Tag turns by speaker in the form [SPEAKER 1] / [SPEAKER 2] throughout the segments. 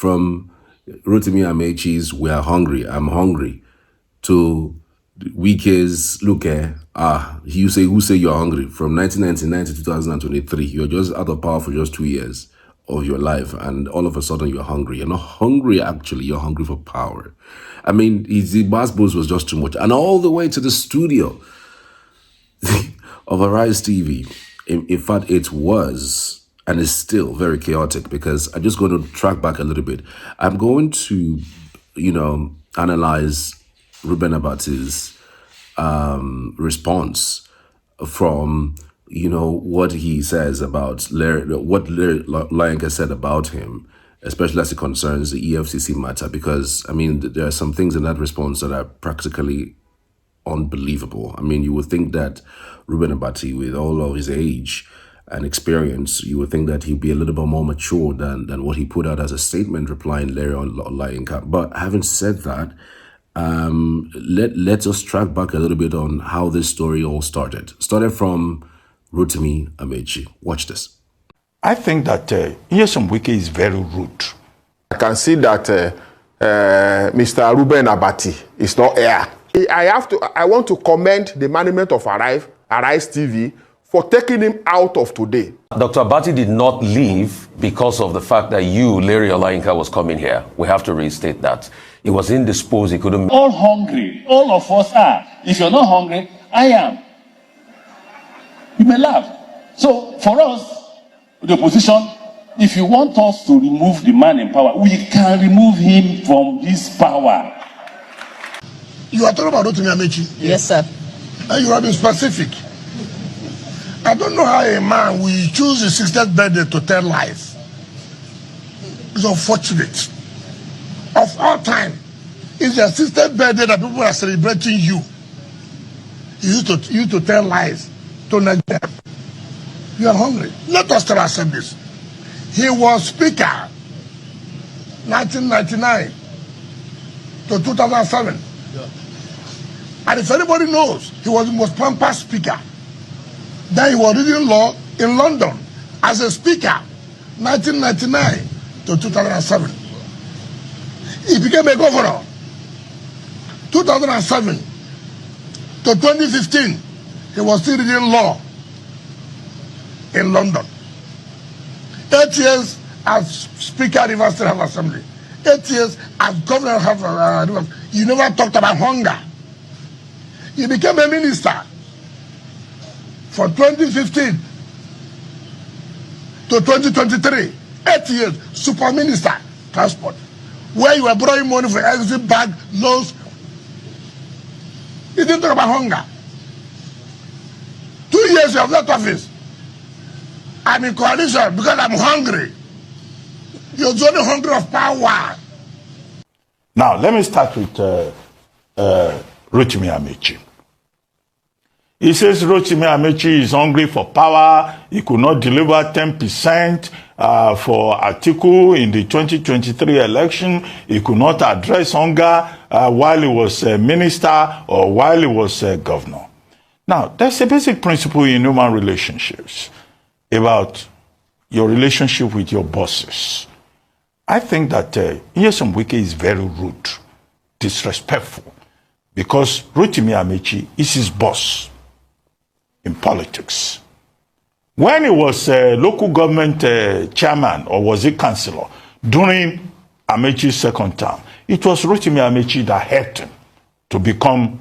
[SPEAKER 1] from Rotimi Amechi's "We Are Hungry, I'm Hungry" to Wike's "Look, you say who say you're hungry?" From 1999 to 2023, you're just out of power for just 2 years of your life, and all of a sudden you're hungry. You're not hungry actually, you're hungry for power. I mean, the bass boost was just too much. And all the way to the studio of Arise TV. In fact, it was and is still very chaotic, because I'm just going to track back a little bit. I'm going to, analyze Reuben Abati's response from, what he says about what Larry said about him, especially as it concerns the EFCC matter, because, I mean, there are some things in that response that are practically unbelievable. I mean, you would think that Reuben Abati, with all of his age and experience, you would think that he'd be a little bit more mature than what he put out as a statement replying Larry on Lainka. But having said that, let us track back a little bit on how this story all started. Started from Rotimi Amechi. Watch this.
[SPEAKER 2] I think that Nyesom Wike is very rude.
[SPEAKER 3] I can see that Mr. Reuben Abati is not here. I want to commend the management of Arise TV for taking him out of today.
[SPEAKER 4] Dr. Abati did not leave because of the fact that Larry Olainka, was coming here. We have to restate that. He was indisposed, he couldn't...
[SPEAKER 5] All hungry, all of us are. If you're not hungry, I am. You may laugh. So, for us, the opposition, if you want us to remove the man in power, we can remove him from this power.
[SPEAKER 6] You are talking about Rotimi Amechi?
[SPEAKER 7] Yes, sir.
[SPEAKER 6] And you have been specific. I don't know how a man will choose his 60th birthday to tell lies. It's unfortunate. Of all time, it's your 60th birthday that people are celebrating you. You used to tell lies to Nigeria. You are hungry. Let us tell ourselves this. He was speaker 1999 to 2007. Yeah. And if anybody knows, he was the most pampered speaker. Then he was reading law in London as a speaker 1999 to 2007. He became a governor 2007 to 2015. He was still reading law in London. 8 years as Speaker of Rivers State House Assembly. 8 years as Governor of Rivers. You never talked about hunger. You became a minister from 2015 to 2023. 8 years, super minister, transport. Where you were borrowing money for exit bag, loans. You didn't talk about hunger. 2 years you have left office. I'm in coalition because I'm hungry. You're only hungry of power.
[SPEAKER 2] Now, let me start with Rotimi Amechi. He says Rotimi Amechi is hungry for power. He could not deliver 10% for Atiku in the 2023 election. He could not address hunger while he was a minister or while he was a governor. Now, there's a basic principle in human relationships about your relationship with your bosses. I think that Nyesom Wike is very rude, disrespectful, because Rotimi Amechi is his boss in politics. When he was local government chairman, or was he councillor, during Amechi's second term, it was Rotimi Amechi that helped him to become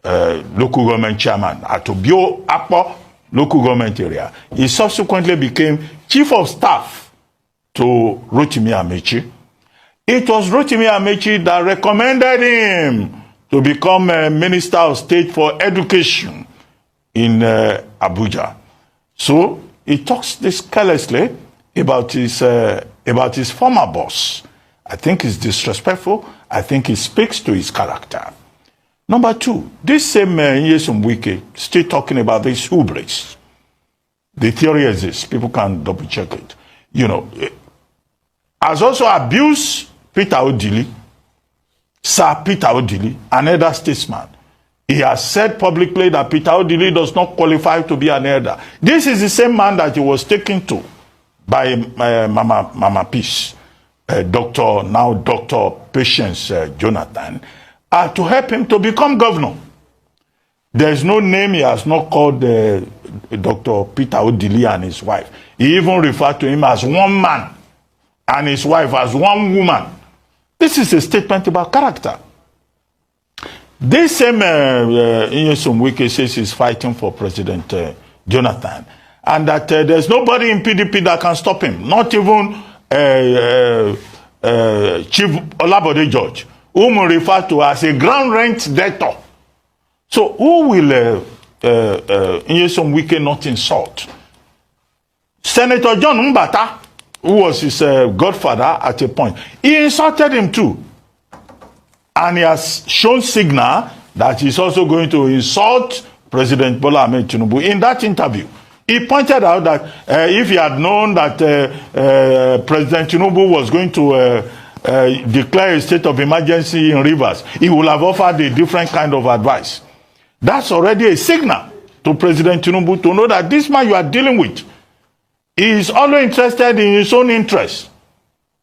[SPEAKER 2] local government chairman at Obio Apo local government area. He subsequently became chief of staff to Rotimi Amechi. It was Rotimi Amechi that recommended him to become a Minister of State for Education in Abuja. So he talks this carelessly about his former boss. I think it's disrespectful. I think it speaks to his character. Number two, this same Nyesom Wike still talking about this hubris. The theory is this, people can double check it. Has also abused Peter Odili, Sir Peter Odili, another statesman. He has said publicly that Peter Odili does not qualify to be an elder. This is the same man that he was taken to by Mama Peace Dr. Patience Jonathan, to help him to become governor. There is no name he has not called Dr. Peter Odili and his wife. He even referred to him as one man and his wife as one woman. This is a statement about character. This same Nyesom Wike says he's fighting for President Jonathan, and that there's nobody in PDP that can stop him, not even Chief Olabode George, whom we refer to as a ground rent debtor. So who will Nyesom Wike not insult? Senator John Mbata, who was his godfather at a point, he insulted him too. And he has shown signal that he's also going to insult President Bola Ahmed Tinubu. In that interview, he pointed out that if he had known that President Tinubu was going to declare a state of emergency in Rivers, he would have offered a different kind of advice. That's already a signal to President Tinubu to know that this man you are dealing with is always interested in his own interests,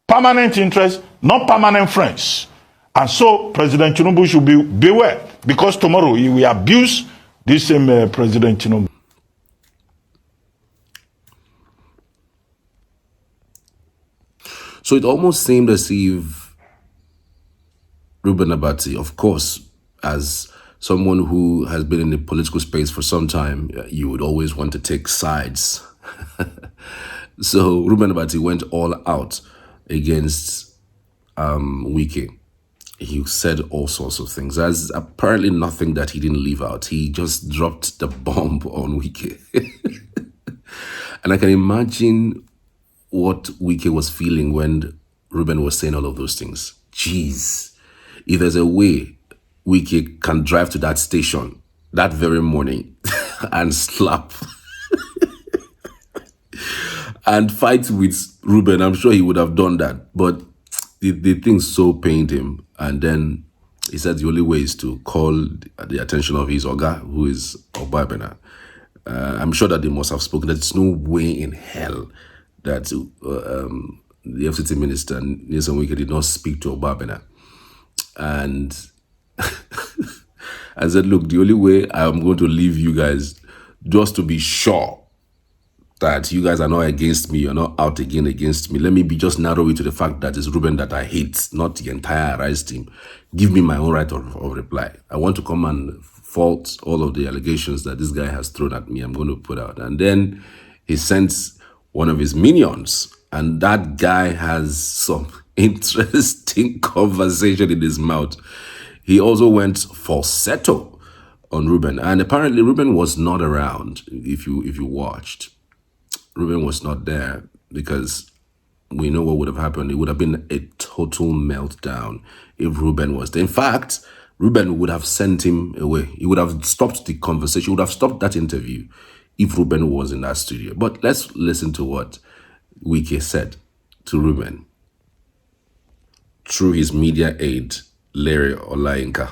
[SPEAKER 2] permanent interests, not permanent friends. And so President Tinubu should beware, because tomorrow he will abuse this same President Tinubu.
[SPEAKER 1] So it almost seemed as if Reuben Abati, of course, as someone who has been in the political space for some time, you would always want to take sides. So Reuben Abati went all out against Wike. He said all sorts of things. There's apparently nothing that he didn't leave out. He just dropped the bomb on Wike. And I can imagine what Wike was feeling when Reuben was saying all of those things. Jeez. If there's a way Wike can drive to that station that very morning and slap and fight with Reuben, I'm sure he would have done that. But the thing so pained him. And then he said the only way is to call the attention of his Oga, who is Obabena. I'm sure that they must have spoken. There's no way in hell that the FCT minister, Nyesom Wike, did not speak to Obabena. And I said, look, the only way I'm going to leave you guys, just to be sure that you guys are not against me, you're not out again against me. Let me just narrow it to the fact that it's Reuben that I hate, not the entire Arise team. Give me my own right of reply. I want to come and fault all of the allegations that this guy has thrown at me. I'm going to put out. And then he sends one of his minions, and that guy has some interesting conversation in his mouth. He also went falsetto on Reuben, and apparently Reuben was not around. If you watched, Reuben was not there, because we know what would have happened. It would have been a total meltdown if Reuben was there. In fact, Reuben would have sent him away. He would have stopped the conversation. He would have stopped that interview if Reuben was in that studio. But let's listen to what Wike said to Reuben through his media aide, Larry Olayinka.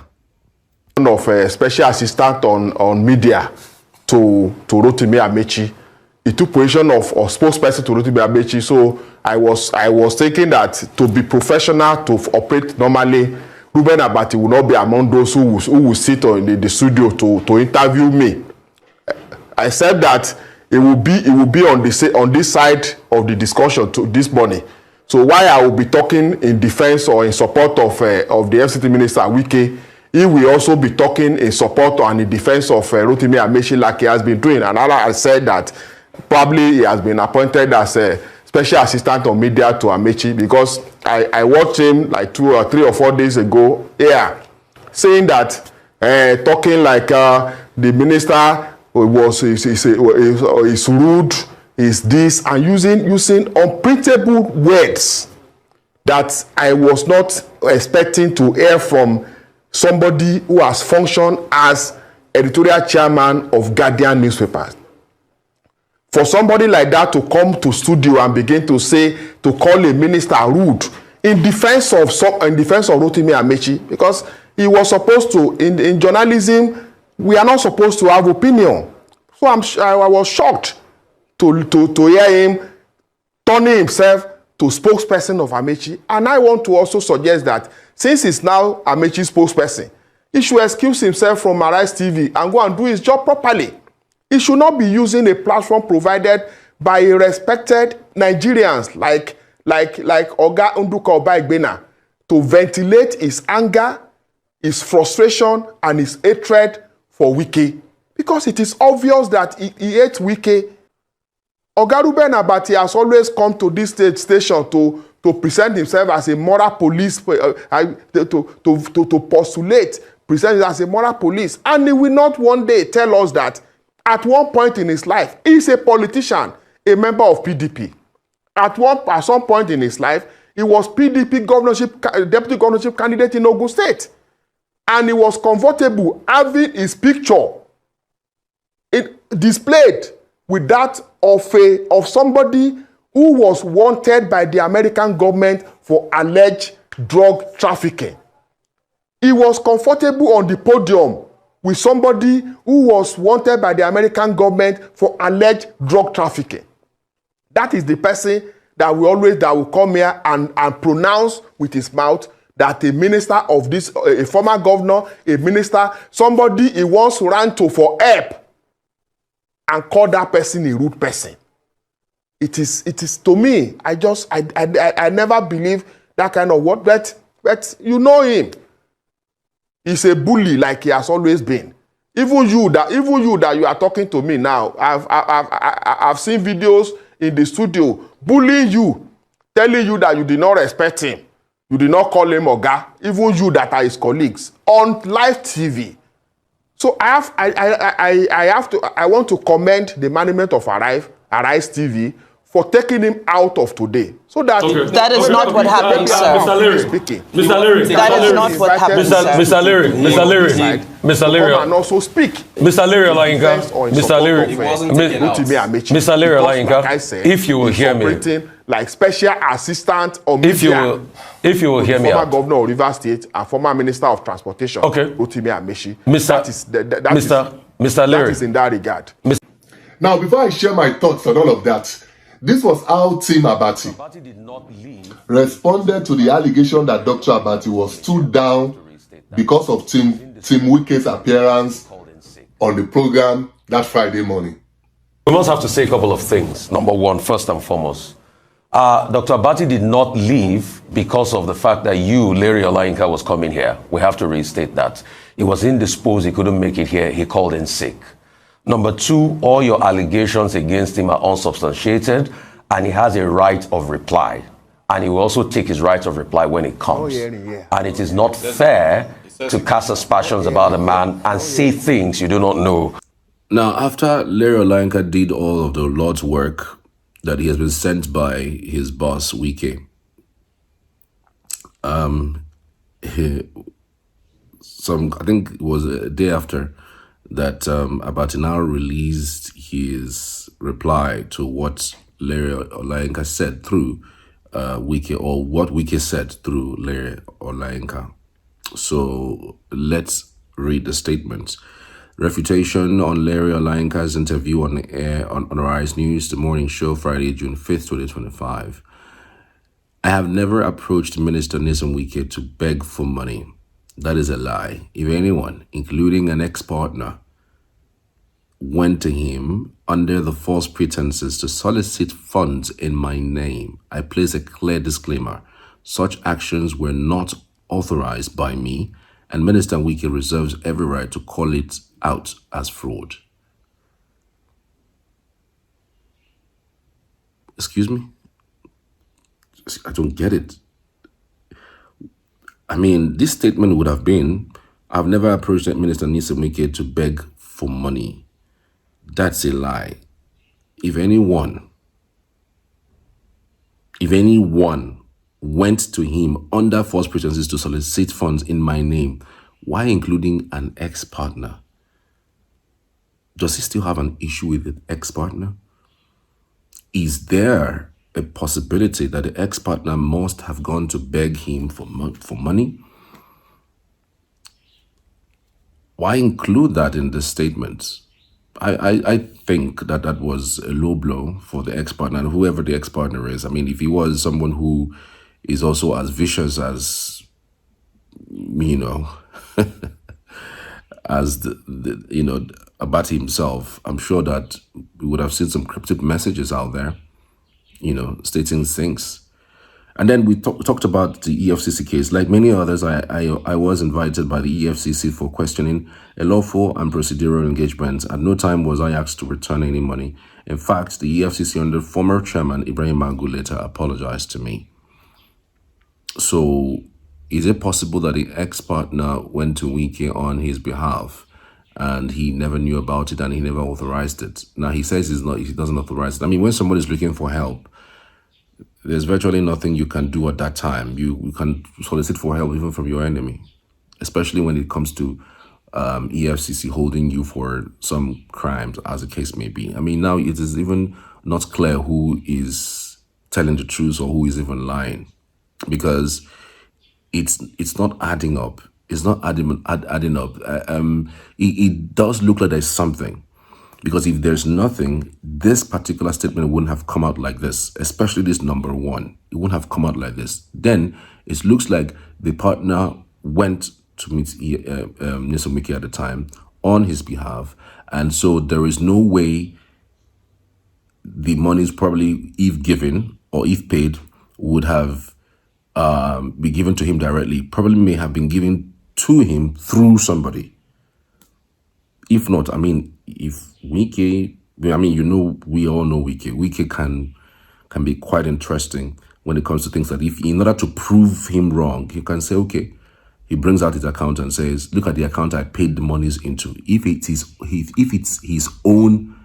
[SPEAKER 3] Of a special assistant on media to Rotimi Amechi. He took position of spokesperson to Rotimi Amechi. So I was thinking that to be professional, to operate normally, Reuben Abati will not be among those who will sit in the studio to interview me. I said that it will be on this side of the discussion this morning. So why I will be talking in defense or in support of the FCT minister Wike, he will also be talking in support and in defense of Rotimi Amechi, like he has been doing. And I said that probably he has been appointed as a special assistant on media to Amechi, because I watched him like 2 or 3 or 4 days ago here saying that talking like the minister is rude, is this, and using unprintable words that I was not expecting to hear from somebody who has functioned as editorial chairman of Guardian newspapers. For somebody like that to come to studio and begin to call a minister rude in defense of Rotimi Amechi, because he was supposed to, in journalism, we are not supposed to have opinion. So I was shocked to hear him turning himself to spokesperson of Amaechi. And I want to also suggest that since he's now Amaechi's spokesperson, he should excuse himself from Arise TV and go and do his job properly. He should not be using a platform provided by respected Nigerians like Oga Nduka Obaigbena to ventilate his anger, his frustration, and his hatred for Wike. Because it is obvious that he hates Wike. Oga Reuben Abati has always come to this station to present himself as a moral police, to postulate, present as a moral police. And he will not one day tell us that at one point in his life, he is a politician, a member of PDP. At some point in his life, he was PDP deputy governorship candidate in Ogun State. And he was comfortable having his picture displayed with that of somebody who was wanted by the American government for alleged drug trafficking. He was comfortable on the podium with somebody who was wanted by the American government for alleged drug trafficking. That is the person that will come here and pronounce with his mouth that a minister of this, a former governor, a minister, somebody he once ran to for help, and call that person a rude person. It is to me, I never believe that kind of word, but you know him. He's a bully like he has always been. Even you that you are talking to me now, I've seen videos in the studio bullying you, telling you that you did not respect him, you did not call him Oga, even you that are his colleagues on live TV. So I want to commend the management of Arise TV for taking him out of today. So that
[SPEAKER 7] that is not what happened, sir.
[SPEAKER 1] Mr. Leary.
[SPEAKER 7] That is not what happened, sir.
[SPEAKER 1] Mr. Leary.
[SPEAKER 3] And also speak.
[SPEAKER 1] Mr. Leary Olayinka. Mr. Leary Olayinka. If you will hear me.
[SPEAKER 3] Like special assistant or media.
[SPEAKER 1] If you will hear me,
[SPEAKER 3] former governor of Rivers State and former minister of transportation.
[SPEAKER 1] Okay.
[SPEAKER 3] Rotimi Amechi.
[SPEAKER 1] Mr. Leary.
[SPEAKER 3] That is in that regard.
[SPEAKER 8] Now, before I share my thoughts on all of that, this was how Team Abati responded to the allegation that Dr. Abati was stood down because of Team Wike's appearance on the program that Friday morning.
[SPEAKER 4] We must have to say a couple of things. Number one, first and foremost, Dr. Abati did not leave because of the fact that Larry Olayinka, was coming here. We have to restate that. He was indisposed, he couldn't make it here, he called in sick. Number two, all your allegations against him are unsubstantiated, and he has a right of reply. And he will also take his right of reply when it comes. And it is not fair to cast aspersions about a man and say things you do not know.
[SPEAKER 1] Now, after Larry Olayinka did all of the Lord's work that he has been sent by his boss, Wike, I think it was a day after that Abati now released his reply to what Larry Olayinka said through Wike, or what Wike said through Larry Olayinka. So let's read the statement. Refutation on Larry Olayinka's interview on air on Arise News, the morning show, Friday, June 5th, 2025. I have never approached Minister Nyesom Wike to beg for money. That is a lie. If anyone, including an ex-partner, went to him under the false pretenses to solicit funds in my name, I place a clear disclaimer. Such actions were not authorized by me, and Minister Wike reserves every right to call it out as fraud. Excuse me? I don't get it. I mean, this statement would have been, I've never approached Minister Nyesom Wike to beg for money. That's a lie. If anyone went to him under false pretenses to solicit funds in my name, why including an ex-partner? Does he still have an issue with the ex-partner? Is there a possibility that the ex-partner must have gone to beg him for money? Why include that in the statement? I think that that was a low blow for the ex-partner, and whoever the ex-partner is. I mean, if he was someone who is also as vicious as, you know, as Abati himself, I'm sure that we would have seen some cryptic messages out there, stating things. And then we talked about the EFCC case. Like many others, I was invited by the EFCC for questioning a lawful and procedural engagement. At no time was I asked to return any money. In fact, the EFCC under former chairman Ibrahim Magu later apologized to me. So is it possible that the ex-partner went to Wike on his behalf and he never knew about it and he never authorized it? Now he says he doesn't authorize it. I mean, when somebody is looking for help, there's virtually nothing you can do at that time. You can solicit for help even from your enemy, especially when it comes to EFCC holding you for some crimes, as the case may be. I mean, now it is even not clear who is telling the truth or who is even lying, because it's not adding up. It's not adding up. It does look like there's something. Because if there's nothing, this particular statement wouldn't have come out like this, especially this number one. It wouldn't have come out like this. Then it looks like the partner went to meet Nisomiki at the time on his behalf. And so there is no way the money is probably, if given or if paid, would have be given to him directly. Probably may have been given to him through somebody. If not, I mean, if Wike, I mean, we all know Wike. Wike can be quite interesting when it comes to things that if, in order to prove him wrong, he can say, okay, he brings out his account and says, look at the account I paid the monies into. If it's his own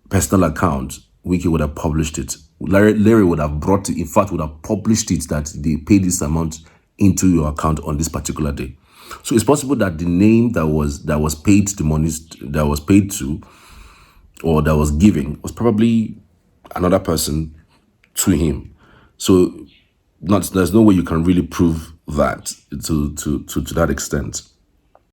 [SPEAKER 1] personal account, Wike would have published it. Larry would have brought it, in fact, would have published it that they paid this amount into your account on this particular day. So it's possible that the name that was paid, the monies that was paid to, or that was giving, was probably another person to him. So there's no way you can really prove that to that extent.